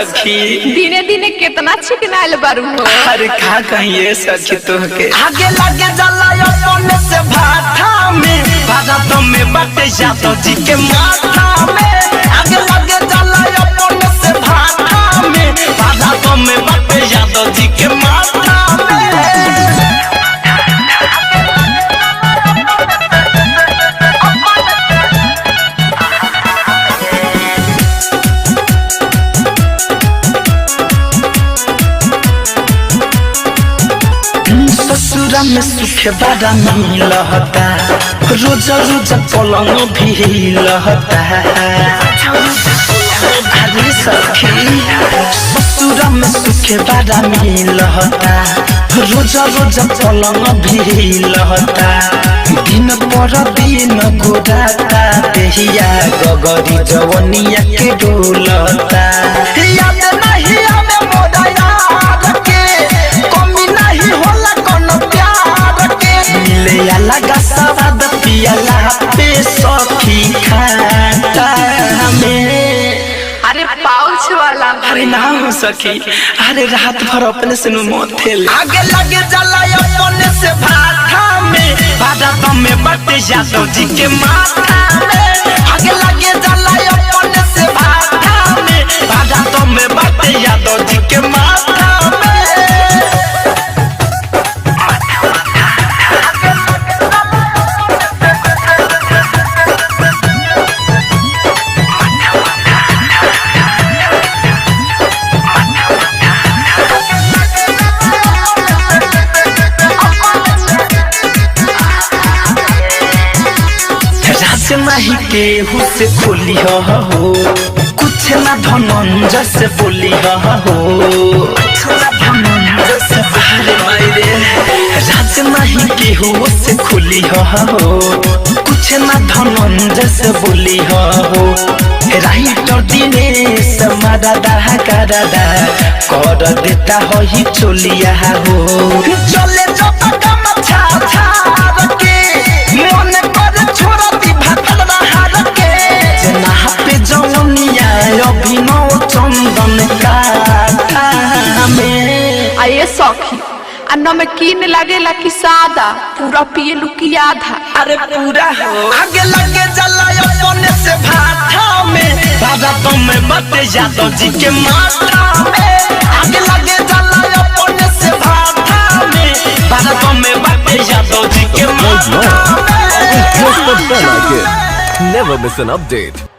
सखी दिने दिने कितना चिकनाइल बारू हो। अरे का कहिए सखी तोहके आगे लगे जला अपने से भाटा में भारत में बाटे यादव जी के माथा में। आगे लगे जला अपने से भाटा में भारत में बाटे यादव जी के माथा में। ससुरा में सुख बड़ा मिलता रोज रोज पलंग भी लहता। अरे सखी ससुरा में सुख बड़ा मिलता रोज रोज पलंग भी लहता। दिन पर दिन गोराता देहिया गगरी जवनिया के डोलता। याद नहीं आवे मोरा यार के कमी नहीं होला कोनो प्यार के। मिले लगा सवाद पियला पे सखी खाता हमें। अरे पाउच वाला अरे ना हो सकी अरे रात भर अपने से मोथेल। आगे लगे जला अपने से भाटा में भारत में बाटे यादव जी के माथा में। आगे लगे जला अपने से भाटा में भारत में बाटे यादव जी के माथा में। नहीं केहू से खोली हो कुछ ना धनंजय से बोली हो राज नहीं केहू से खोली हो कुछ ना धनंजय से बोली हो। राइटर दिनेश मरदा करदा कर देता हो ही चोलिया हो। चले जब कम छा छा के मन कर छोड़ दी भातल हार के। जना पे जवनिया अभिनव चंदन का में। आये सखी अन्ना में कीन लागेला कि सादा पूरा पिए लुकी आधा। अरे पूरा हो आगे लगे जला अपने से भाटा में भारत में बाटे यादव जी के माथा में। आगे लगे जला अपने से भाटा में भारत में बाटे यादव जी के माथा में। Never miss an update.